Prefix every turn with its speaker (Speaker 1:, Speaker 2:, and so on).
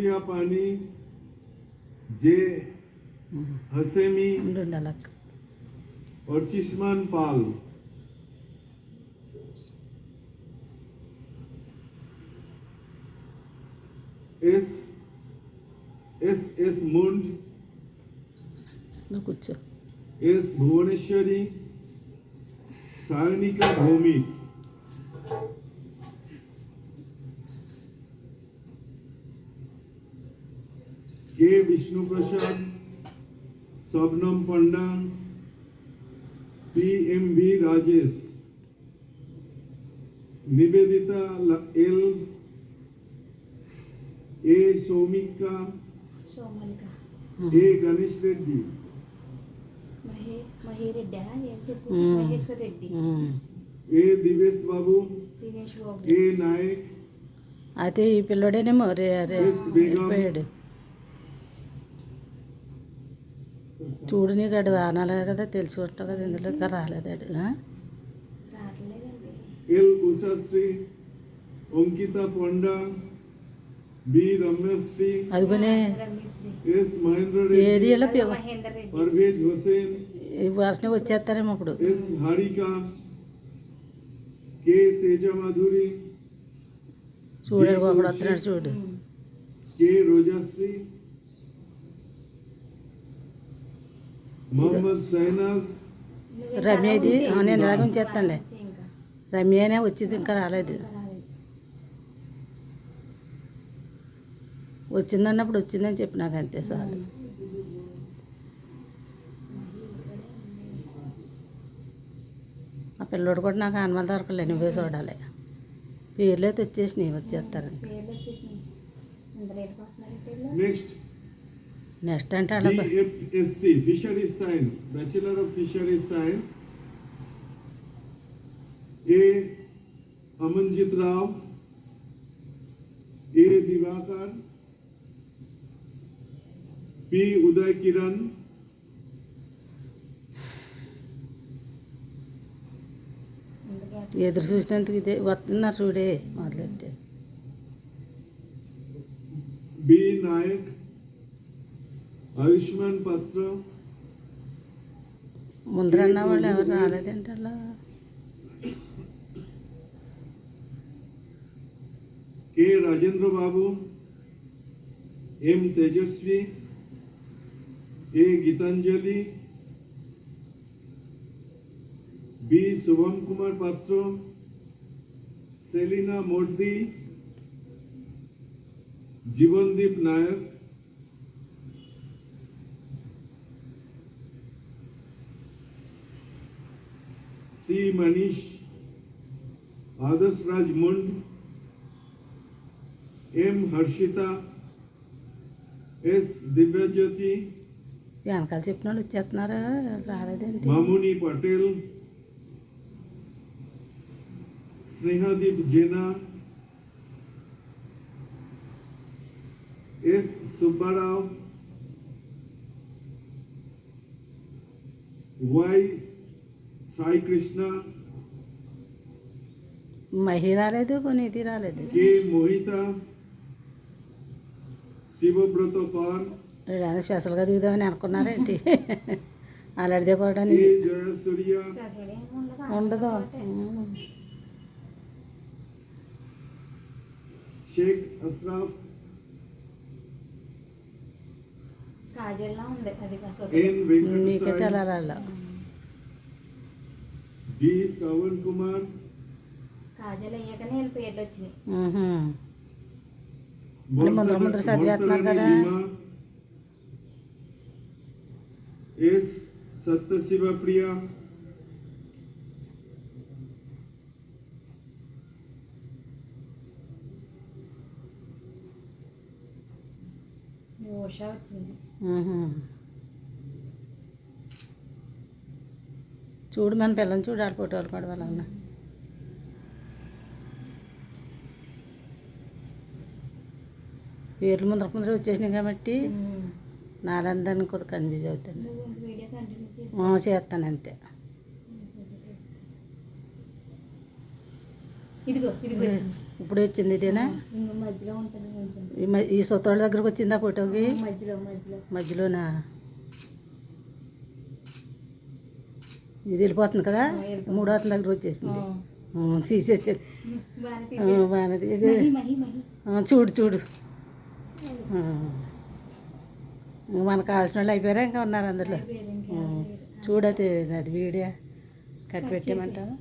Speaker 1: सुप्रिया पानी, जे हसेमी और चिस्मान पाल। एस मुंड, एस भुवनेश्वरी, सारनिका भूमि, के विष्णु प्रसाद, शबनम पंडा, PMV राजेश, निवेदिता एल, ए सौमिका, ए गणेश रेड्डी, महेश रेड्डी, ए दिवेश बाबू, ए नायक,
Speaker 2: అయితే ఈ పిల్లడేనేమో వెళ్ళిపోయాడు. చూడు నీకు అడు అనాలి కదా, తెలిసి ఉంటావు కదా, ఇందులో ఇంకా రాలేదాడు.
Speaker 1: ఎల్ ఉషాశ్రీ, అంకిత పొండా, బి రమ్యశ్రీ,
Speaker 2: అదిగోనే
Speaker 1: ఎస్ మహేంద్ర రెడ్డి,
Speaker 2: ఏరియాలో
Speaker 1: పర్వేజ్ హుసేన్,
Speaker 2: ఈ వర్షం వచ్చేస్తారేమో ఇప్పుడు.
Speaker 1: ఎస్ హారిక, కే తేజ మాధురి,
Speaker 2: చూడు ఒకడు వస్తున్నాడు చూడు,
Speaker 1: కే రోజాశ్రీ, మొహమ్మద్ సైనాజ్,
Speaker 2: రమ్య ఇది నేను రాగం చేస్తానులే. రమ్యనే వచ్చింది, ఇంకా రాలేదు. వచ్చిందన్నప్పుడు వచ్చిందని చెప్పి నాకు అంతే సార్. ఆ పిల్లోడు కూడా నాకు అనుమతి దొరకలే, నువ్వే చూడాలి. పేర్లు అయితే వచ్చేసినాయి, వచ్చేస్తారని. నెక్స్ట్ అంటే అలా
Speaker 1: BFSC fisheries science, bachelor of fisheries science, A Amanjit Rao, A Diwakar, P Uday Kiran,
Speaker 2: ఎదురు చూసినందుకు ఇదే వస్తున్నారు చూడే మొదలెట్టే.
Speaker 1: బి నాయక్, ఆయుష్మాన్ పత్ర,
Speaker 2: ముందరన్న వాళ్ళు ఎవరు రాలేదంటే అలా.
Speaker 1: కె రాజేంద్ర బాబు, ఎం తేజస్వి, ఏ గీతాంజలి, बी शुभम कुमार पात्र, सेलिना मोदी, जीवनदीप नायक, सी मनीष, आदर्श राज मुंड, एम हर्षिता, एस दिव्यज्योति,
Speaker 2: వెనకాల చెప్పిన వాళ్ళు వచ్చేస్తున్నారు, రాలేదేంటి.
Speaker 1: मामुनी पटेल, स्नेहादीप जेना, एस सुब्बाराव, वाई साई कृष्णा,
Speaker 2: మహి రాలేదు, పునీతి రాలేదు.
Speaker 1: के मोहिता, शिवव्रत कौर,
Speaker 2: ఏదైనా స్పెషల్గా దిగుదామని అనుకున్నారేంటి. అలాంటిదే కూడా
Speaker 1: ए जयसूर्य,
Speaker 2: ఉండదు.
Speaker 1: शेख अशरफ, एन
Speaker 2: నీకే
Speaker 1: वेंकटेश,
Speaker 2: తెలాల.
Speaker 1: डी श्रवण कुमार,
Speaker 2: ముందర చదివేస్తున్నారు కదా.
Speaker 1: एस सत्य शिव प्रिया,
Speaker 2: చూడు మన పిల్లని చూడు, ఆడ ఫోటోలు కూడా వాళ్ళన్న. పేర్లు ముందర వచ్చేసినాయి కాబట్టి నాలందరినీ కొద్దిగా కన్ఫ్యూజ్ అవుతాను. చేస్తాను అంతే.
Speaker 3: ఇదిగో వచ్చింది.
Speaker 2: ఇప్పుడు వచ్చింది ఇదేనా?
Speaker 3: ఇంకో మధ్యలో ఉంటుంది కొంచెం.
Speaker 2: ఈ సొత్తోళ్ళ దగ్గరకు వచ్చిందా ఫోటోకి?
Speaker 3: మధ్యలో
Speaker 2: మధ్యలోనా? ఇది వెళ్ళిపోతుంది కదా, మూడో అతని దగ్గర వచ్చేసింది. తీసేసేది బాగానే. చూడు చూడు, మనకు కావాల్సిన వాళ్ళు అయిపోయారా ఇంకా ఉన్నారు అందులో? చూడది అది వీడియో కట్ పెట్టేయమంటావా?